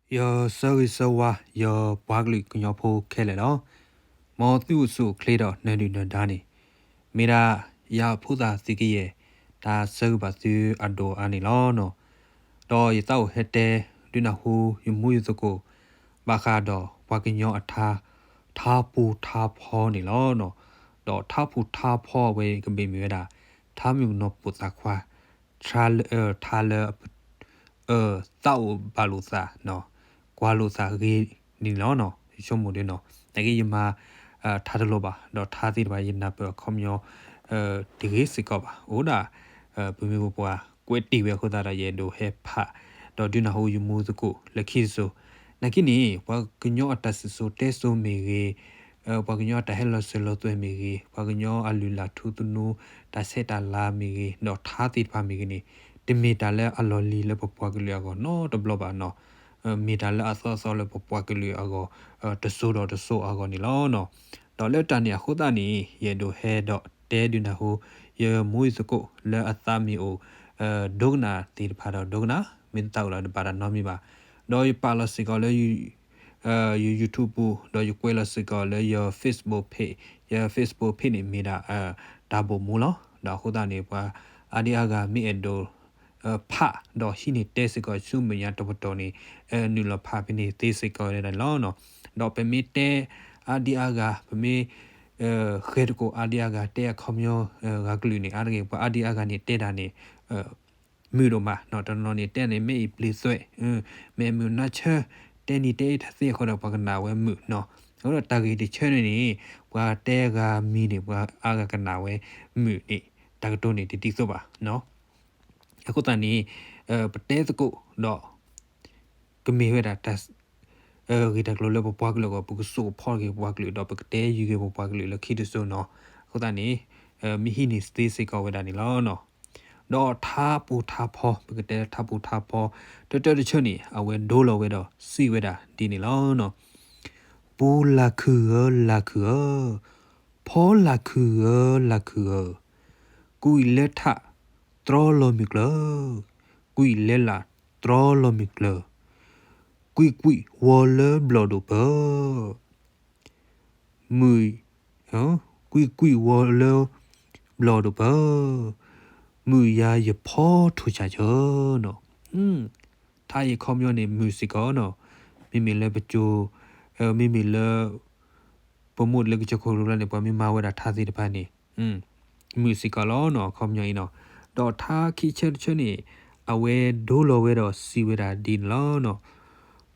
Yo sorry so wa yo bagli kunyo pho khele lo mo tu su khle do na ni da ni mera ya phu da siki ye da so ba su ado ani lo no do ye tao hete du na hu yu mu yu ko ba kha do wa kunyo atha tha pu tha pho ni lo no do tha pu tha pho we ka be mi da tha myu no pu ta khwa tra le တောက်ဘာလို့စားနော်ကွာလို့စားကြီးနီလောနော်ရှုံးမှုတယ်နော်တကယ်မှာထားတယ်လို့ပါတော့ထားသေးတယ်ပါရင်နာပခေါမျောဒီကိစကောပါဟိုဒါဘယ်မျိုးပွားကွဲတီပဲခိုးတာရဲ့ဒိုဟဲဖာတော့ဒီနာဟိုယူမှုစကိုလက်ခိဆိုနကိနီဘာကညောအတဆဆိုတဲဆိုမီကြီးဘာကညောတဟဲလဆလောသွဲမီကြီးဘာကညောအလူလာထူတူနူတဆက်တလာမီကြီးတော့ထားသေးပါမီကြီးနီတမီတာလဲအလော်လီလဲပပွားကလေးကောနော်တဘလပါနော်မီတာလဲအစောစောလဲပပွားကလေးကောတဆိုးတော့တဆိုးကောနီလောနော်တော့လဲတန်ရခုဒနီရေဒိုဟဲတော့တဲဒူနာဟိုရေမွေးစကိုလဲအသမီအိုဒုဂနာတီဖာတော့ဒုဂနာမင်းတောက်လာပါတော့နော်မိပါတော့ပါလစီကလဲYouTube တော့ရကွဲလစီကလဲရ Facebook page ရ Facebook page နေမိတာဒါဘမူလောဒါခုဒနေပါအဒီအကမိအဒိုဖာတော့ရှိနေတဲ့စကဆုမရတော့တော်နေနူလဖာပြနေသေးစကရတဲ့လောနော်တော့ပမီတဲ့အဒီအကပမီခဲတကိုအဒီအကတဲ့ခမျောဂကလူနေအဒီကအဒီအကနေတဲ့တာနေမြူတော့မနော်တော်တော်နေတဲ့နေမေပလီဆွဲမေမြူနာချတဲနေတဲ့သစေခေါ်တော့ပကနာဝဲမြူနော်ဟိုတော့တာဂီတချဲနေဘာတဲကမီနေဘာအာကကနာဝဲမြူနေတာကတိုနေတီဆိုပါနော်အခုတန်နေပတဲစကုတော့ကမေဝဒတ်ဂီတကလိုလပပွားကလောပုကဆူဖော်ကေပွားကလောတော့ပကတဲယူကေပွားကလောလခိတဆုနော်အခုတန်နေမိဟိနေစတေးစေကောဝဒနေလောနော်တော့ထာပူထာဖောပကတဲထာပူထာဖောတတတချွနေအဝဲဒိုးလောဝဲတော့စီဝဲတာဒီနေလောနော်ပူလာခူလာခူဖောလာခူလာခူကူလက်ထထရလိုမီကလကွီလဲလာထရလိုမီကလကွီဝေါ်လဘလော်ဒိုပါမူဟောကွီဝေါ်လဘလော်ဒိုပါမူယာရဖောထူချာချောနော်ထားရခေါမျိုးနေမူစစ်ကောနော်မိမိလဲပကြိုမိမိလဲပမို့လဲကြခိုလိုလဲပမိမဝဲတာထားစီတဖက်နေမူစစ်ကောနော်ခေါမျိုးနော်တော့ထားခိချက်ချက်နေအဝဲဒိုးလောဝဲတော့စီဝဲတာဒီလောနော်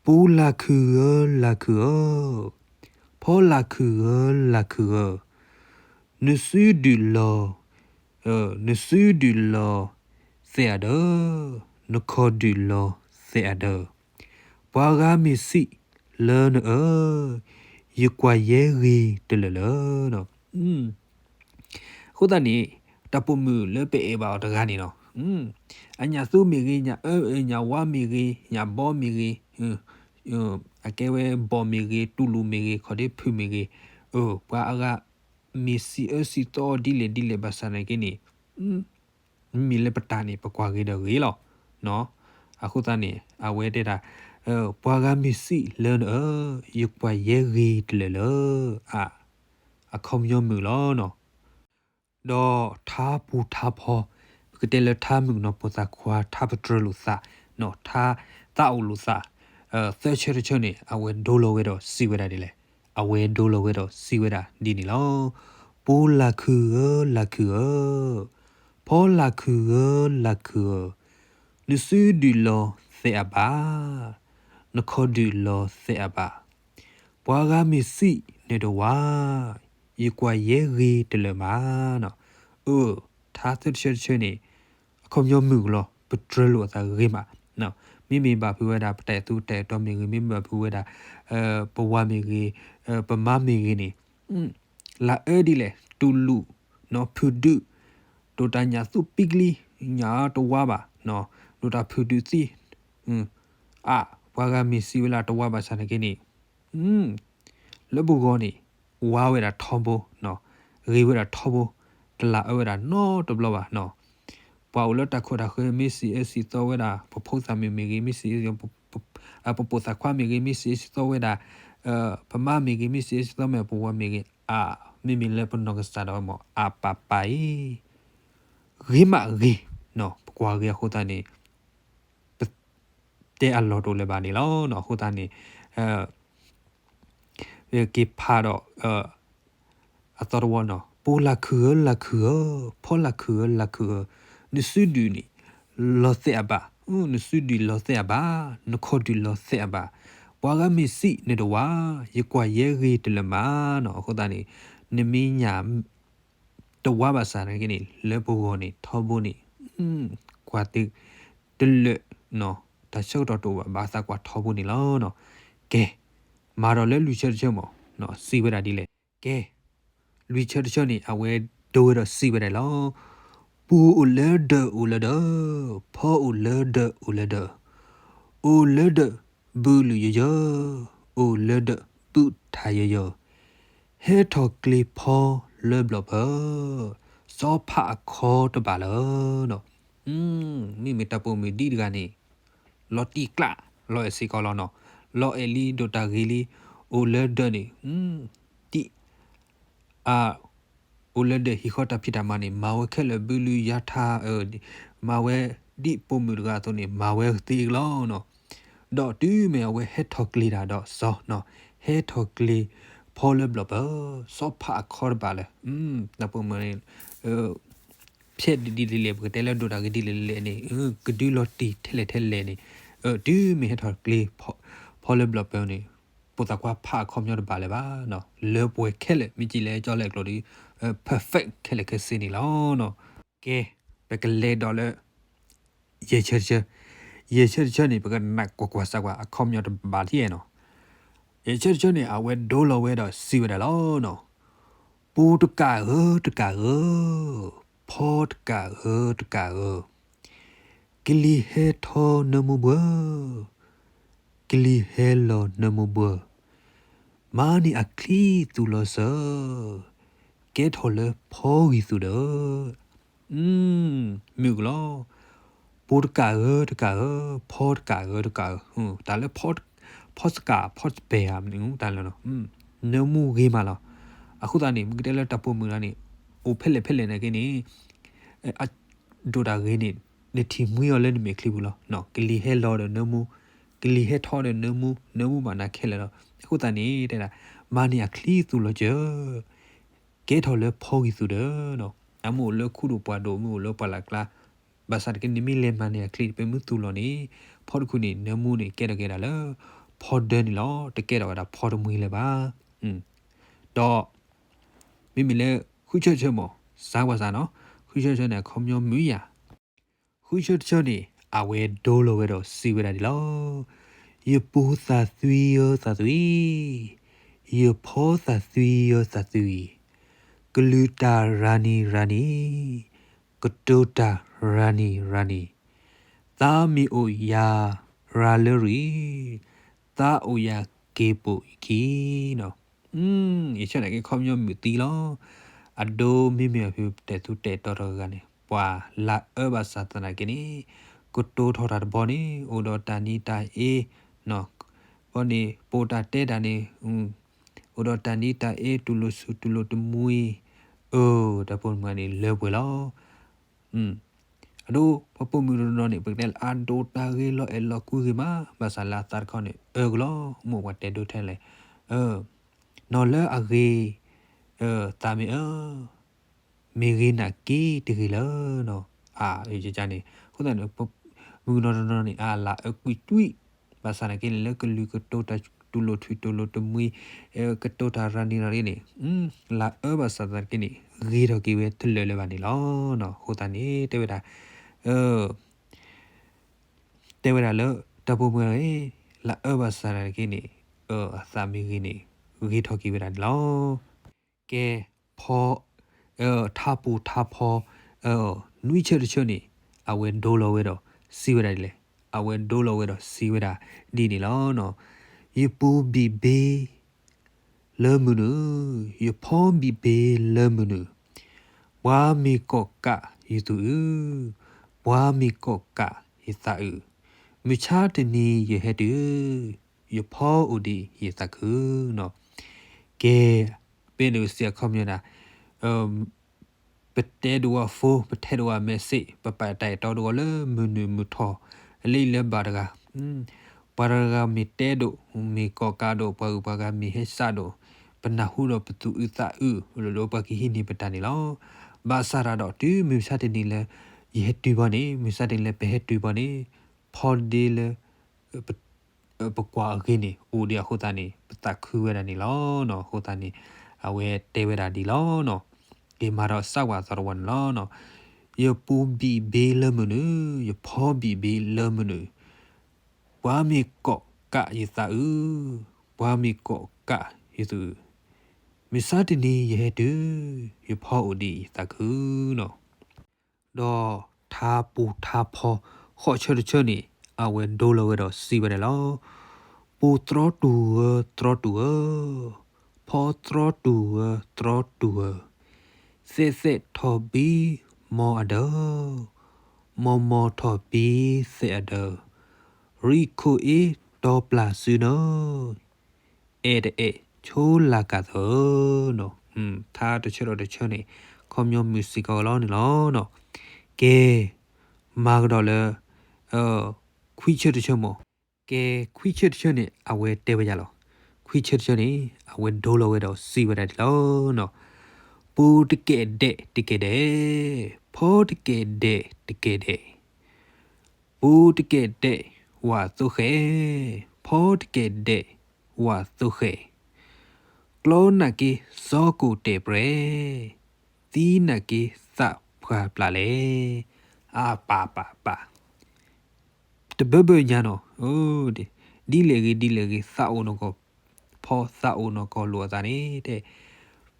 ပူလာခူလာခူဖောလာခူလာခူနစူဒီလောနစူဒီလောဆေအဒနခေါ်ဒီလောဆေအဒဘွာဂါမီစီလဲနယကွာရဲရီတလလနော်ခုတနီတပမှုလဲပေပါတော့တကားနေနော်အညာစုမီကြီးညာညာဝါမီကြီးညာဘောမီကြီးအကဲဝဲဘောမီကြီးတူလူမီကြီးခေါ်တဲ့ဖူမီကြီးဘာအကမီစီအစီတော်ဒီလေဘာစနေကိနေမီလေပတာနေပကွာကြီးတော့ကြီးလောနော်အခုတန်းနေအဝဲတဲ့တာဘွာကမီစီလဲနယကွာရဲကြီးတလေလောအခုံမျိုးမူလောနော်တော့ထားပူထားဖောကတဲ့လထားမှုနော်ပစာခွာထားပထရလူစာနော်ထားတောက်လူစာသဲချရချနေအဝဲဒိုလိုဝဲတော့စီဝဲတာဒီလေအဝဲဒိုလိုဝဲတော့စီဝဲတာဒီနီလောပူလာခူလာခူဖောလာခူလာခူနစူဒီလောဆေအဘာနခေါ်ဒီလောဆေအဘာဘွာကမီစီနေတော့ဝါယကွာရဲရီတလမာနော်ထားသချချနေအခုံမျိုးမှုလောပထရလို့သာရေမှာနော်မိဘာဖူဝဲတာပတဲ့သူတဲ့တော်မီမိဘာဖူဝဲတာပဝါမီကြီးပမမီကြီးနေလာဒီလေတူလူနော်ဖူဒူတိုတညာစုပိကလီညာတော့ဝါပါနော်တိုတာဖူဒူစီဘွာကမီစီဝလာတော့ဝါပါစနေကိနေလဘူကောနေဝါဝဲတာထောဘနော်ရေဝဲတာထောဘတလာအဝဲတာနော်တဘလပါနော်ပွာလတခုတာခွေမီစီအစီတော့ဝဲတာပဖို့စာမီမီမီစီ ปปสักความมีกิมิสิสโตเวดาพม่ามีกิมิสิสโตเมปัวมีกิมีเลปนกสตาดอมปะไปริมาริเนาะปกว่าริခုตานี่เตอลอโตเลบานี่ลอเนาะခုตานี่กิพาดอตอรวเนาะปูละคือพอละคือนิสุดูนี่ลอเซบานิสุดูลอเซบานคอดูลอเซบาပွားကမစီနေတော့ဝါရကွာရဲရီတလမနော်ခုတန်းနေမင်းညာတော့ဝါပါစားနေကိနေလေဘူကိုနေထောဘူးနေကွာတိတလနော်တရှုပ်တော့ဘာသာကွာထောဘူးနေလောနော်ကဲမာတော့လဲလူချက်ချက်မော်နော်စီဝရဒီလေကဲလူချက်ချက်နေအဝဲဒိုးရစီဝရလောပူလေဒူလေဒဖောလေဒူလေဒအိုလေဒบูลูยอโอเลดปุทายยอเฮทอกลีพอเลบลบซอพะคอตบาลเนาะมีตะปูมีดีดกานี่ลอติกละลอเอซิกอลอเนาะลอเอลีโดตากีลีโอเลดนี่ติโอเลดฮิคอตาพิตามานี่มาเวเคเลบูลูยาทามาเวดิปูมูดกาตัวนี่มาเวติกลอเนาะดอတူးမဲဝဲဟက်ထော့ကလီဒါတော့စောနော်ဟက်ထော့ကလီဖော်လဘလဘစောဖာခေါ်ပါလေနပမင်းဖြစ်ဒီလေဘကတဲလဒိုဒါကဒီလေနေကဒူလတီထဲလေနေတူးမဲဟက်ထော့ကလီဖော်လဘလဘနေပိုတကွာဖာခေါ်မြော်ပါလေပါနော်လေပွဲခဲလေမြကြည့်လေကြောလေကလို့ဒီ perfect ခဲလေကစနေလောနော်ကဲဘကလေဒေါ်လေရေချေရေချက်နေပကနက်ကွာစကွာအခေါမြော်ဘာတီရနော်ရေချက်နေအဝဲဒိုးလောဝဲတော့စီဝဲတယ်လောနော်ပူတကာဖောတကာကလီဟေထောနမဘကလီဟေလောနမဘမာနီအခလီတူလောဆကဲထောလေဖောဝီစုတော့မြူကလောปูดกาพอดกาแต่แล้วพอสกาพอสเปียมนี่แต่แล้วเนาะเนื้อมูกีมาแล้วအခုตานี่มึงได้แล้วตะปูมือแล้วนี่โอเพ่เลเนี่ยกินี่ดูดากีนี่နေတီမွေရလဲနေမကလီဘူးလားနော်ကလီဟဲလော်နမူကလီဟဲထော်နမူမနာခဲလဲတော့အခုတန်နေတဲ့လားမာနီယာကလီသူလောကြကဲထော်လဲဖော်ကြီးသူတော့နော်အမို့လခုတို့ပွားတော့မို့လောပလာကလာဘာသာကနိမီလေမနီယာကလီပဲမှုသူလောနေဖော်ခုနေနမူနေကဲရလားဖော်ဒန်လောတကဲတော့ဒါဖော်မွေးလဲပါတော့မိလေခုချက်မောစားဝါစားနော်ခုချက်နဲ့ခေါမျိုးမူရခုချက်နေအဝဲဒိုးလိုဝဲတော့စီဝဲတာဒီလောယပူသာသွီယောသာသွီယဖောသာသွီယောသာသွီဂလူတာရာနီကတိုတာရာနီသာမီအိုယာရာလရီသာအိုယာကေပိုခီနော်အချက်လည်းခေါမျိုးမူတီလောအဒိုမိမြဖြူတဲ့သူတဲ့တော်ကနေပွာလာဘာသာတနာကိနီကုတိုထော်တာဘောနီအိုဒတာနီတာအေနော်ဘောနီပိုတာတဲ့တာနီအိုဒတာနီတာအေတူလိုတမွေအိုတပုံမနီလေပွေလောအဒိုပပမူရောနေပကတယ်အဒိုတာရေလောအလောကူရီမာဘာသာလာတာခေါနေဂလောမို့ဝတ်တဲ့ဒိုထဲလေနော်လေအဂေတာမီမေဂီနာကီတီဂီလောနော်အေးကြနေခုနကမူနော်နေလာအကွီတွီဘာသာနေကလေကလူကတိုတာတူလိုထွီတူလိုတမွေကတိုတာရနီနေလာဘာသာတကိနေဂီတော့ကီဝဲထလဲလဲပါနေလောနော်ဟိုတနေတေဝတာတေဝတာလောတပူမရေလာဘာသာတကိနေအသာမီဂီနေဂီတော့ကီဝဲတာလောကဲဖောထာပူထာဖောနွိချက်ချွနေအဝဲဒိုလောဝဲတော့စီဝဲတယ်လေအဝဲဒိုလောဝဲတော့စီဝဲတာဒီနေလောနော်ယပူဘီဘေလေမနူယဖောဘီဘေလေမနူဝါမီကောကယတူဝါမီကောကယသာ มิชาตินีเยเฮดูยพ่ออุดีเยสักคือเนาะเกเป็นอุเสียคอมยูนะปะเตดัวโฟปะเทดัวเมสิปะปะไตตอดัวเลมุนุมุทอลีเลบาดกาปารากามิเตโดมีกอกาโดปะอุปกามีเฮซาโดปนะฮูโรปตุอุตาอุโลโลปะกิฮินิปะตานิลอบาซาราดอตูมิชาตินีเลเยตูบานีมิชาตินีเลเปเฮตูบานีพอดีเลปะกว่ากินีอูเดียโคตานีปะตะคูเวดานีลอเนาะโคตานีအဝဲတဲဝဲတာဒီလောနော်ဒီမှာတော့စောက်ပါသရဝန်လောနော်ယပူဘီဘေးလမနုယဖောဘီဘေးလမနုဘွားမီကော့ကယသာဥဘွားမီကော့ကယသူမစ္စတနီရဲ့တူယဖောဥဒီသကူနော်တော့သာပူသာဖောခေါ်ချရချနေအဝဲဒိုးလောတော့စီပဲလောပူထရတူထရတူพอตรอตัวเซทอบีมออเดอมอทอบีเซอเดอริโคเอตอปลาซูโนเอเดเอโชลากาโตโนถ้าตะเชโรตะเชนี่คอมยอมิวสิกอลนี่ลอเนาะเกมากดอเลควิเชตะเชมอเกควิเชตะเชนี่อเวเตบยาลอခွိချစ်ချနေအဝဲဒိုးလောဝဲတော့စီဝဲတယ်လောနော်ပူတကဲတဲ့တကဲတဲ့ဖောတကဲတဲ့တကဲတဲ့ပူတကဲတဲ့ဝါသုခဲဖောတကဲတဲ့ဝါသုခဲကလောနာကီဇောကူတေပရေတီနာကီသဖွာပလာလေအာပါတဘဘညာနော်အိုးဒီလေကြီးသအောင်နော်พอซาโอนก็ลัวตานี่แต่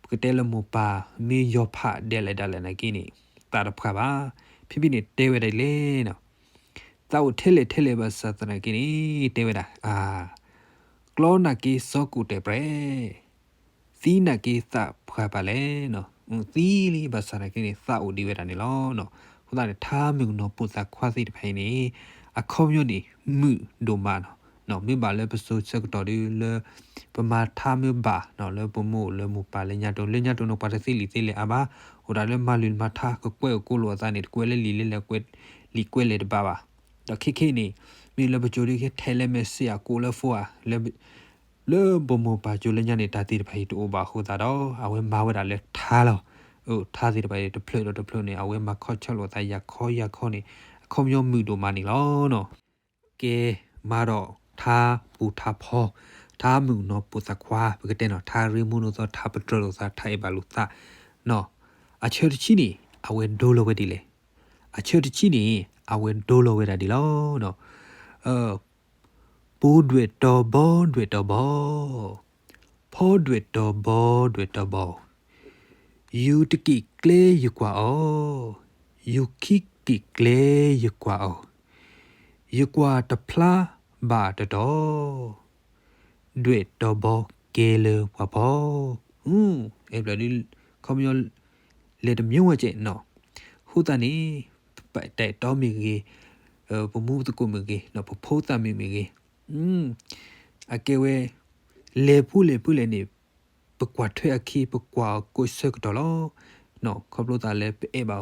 กเตลโมปามียอพะเดลดาลนะกินี่ตาดพะบาพี่นี่เตเวได้เลยเนาะตาอุเทเลบาสตนะกินี่เตเวดากลอนากิซอกูเตเปรซีนากิซาพะบาเลเนาะซีลีบาสนะกินี่ซาอุดีเวดานี่ลอเนาะခုနကထားမြုံတော့ပူစာခွာစီတဖိုင်နေအခုံမျိုးနေမှုဒိုမာနော်မြပါလဲပစိုးချက်တော်ဒီလဲပမာထားမြပါနော်လဲပမို့လဲမူပါလဲညတုံတော့ပါစီလီအဘာဟိုဒါလဲမလွင်မထားကွဲကိုလိုသားနေကွဲလဲလီလဲကွဲလီကွဲလဲတပါတော့ခိနေမြလဲပကြိုဒီခဲထဲလဲမစီယာကိုလဲဖွာလဲပမို့ပါကြိုလဲညနေတာတီတဖိုင်တူပါဟိုဒါတော့အဝဲမဝဲတာလဲထားလောထားစီတပိုင်တဖလို့နေအဝဲမှာခေါ်ချက်လို့သားရခေါ်နေအခုံမျိုးမှုတို့မနေလောနော်ကဲမာတော့ท้าปูท้าพอท้ามึงเนาะปูสักควาปกติเนาะท้าริมูโนซอท้าปตรโลซาไทบาลุซาเนาะอาเชอร์ชินี่อเวนโดโลเวดิเลอาเชอร์ชินี่อเวนโดโลเวดาดิลอเนาะปูด้วยตอบอพอด้วยตอบอยูตะกิเกลยกว่ายูคิกิเกลยกว่าตะพลาบาตดอด้วยตอบอเกเลวะพอเอบลาดิคอมยอเลดမြုံဝဲကျနော်ဟူတန်နီတဲ့တော်မီကြီးပမှုတကုမကြီးနော်ဖိုးတမီကြီးအကေဝဲလေပူလေနေပကွာထွဲအခီပကွာကိုစက်တော်လောနော်ခပ်လို့တာလဲအေပါ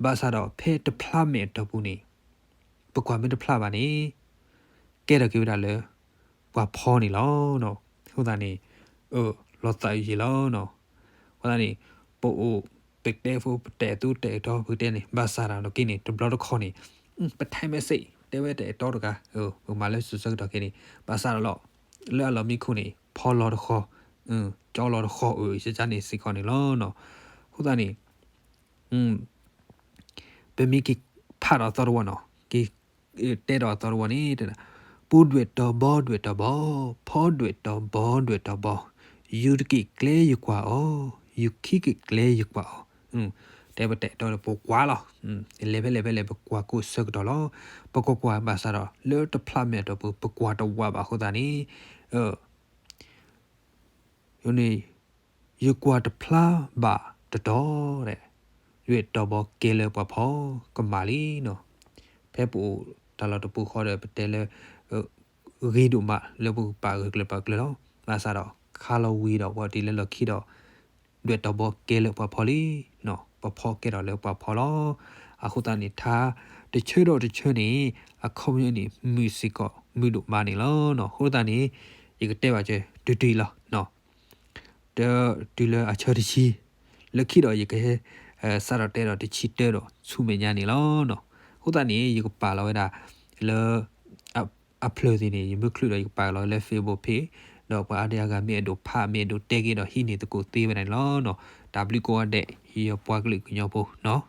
ဘာသာတော့ဖဲတဖလာမဲတော့ဘူးနေပကွာမဲတဖလာပါနေကဲတော့ကြည့်တာလေပွားဖောနေလောနော်ဟိုတာနေလောတိုင်ကြီးလောနော်ဟိုတာနေပို့เป็กเตฟูแต่ตู้แต่ดอผู้เตนี่บาซาราโนกินี่ตบลอดคอนี่ปะไทเมสิเตเวแต่ดอดกะมาเลสุดๆดอกินี่บาซาราลอแล้วเรามีคู่นี่พอลอดคอจอลอดคอสิจานี่สิคอนี่ลอเนาะฮู้ตานี่เปมีกิพาดอตอรวเนาะกิเตดอตอรวนี่ตะปูด้วยตอบอพอด้วยตอบอยูตกิเกลอยู่กว่ายูคิกิเกลอยู่กว่าแต่บแต่ตอนปกว่าหรอเลเวลปกว่ากูสึกดอลปกว่าบาซาดอเลอตพลาเมตปกว่าตว่าบาโคตานี่ยูนี่ยูกว่าตพลาบาตดอเรเวตบอเกเลปพอกมาลีเนาะแพ่ปู ဒါလောက်တပူခေါ်တယ်ပတဲလေရီဒူမလေပူပါကလပါကလောမာစာတော့ခါလောဝီတော့ဘောဒီလေလခိတော့တွေ့တော့ဘောကဲလေပဖော်လီနော်ပဖော်ကဲတော့လေပဖော်လောအခုတန်ထားတချွတော့တချွနေအခုမြနေမူစစ်ကောမူလို့မာနေလောနော်ဟိုတန်နေဒီကတဲ့ပါကျတူလောနော်ဒီလေအချောတချီလက်ခိတော့ရေကဲစရတဲ့တော့တချီတဲ့တော့ဆူမညာနေလောနော်ဟိုတန်နေရေကပါလောဒါလေupload နေရေမခလူတော့ရေပါလောလေ Facebook page တော့ပါအတရားကမြေတို့ဖာမြေတို့တဲကေတော့ဟိနေတကိုသေးပဲနော်နော် W ကိုတဲ့ရေပွားကလေးကညောဖို့နော်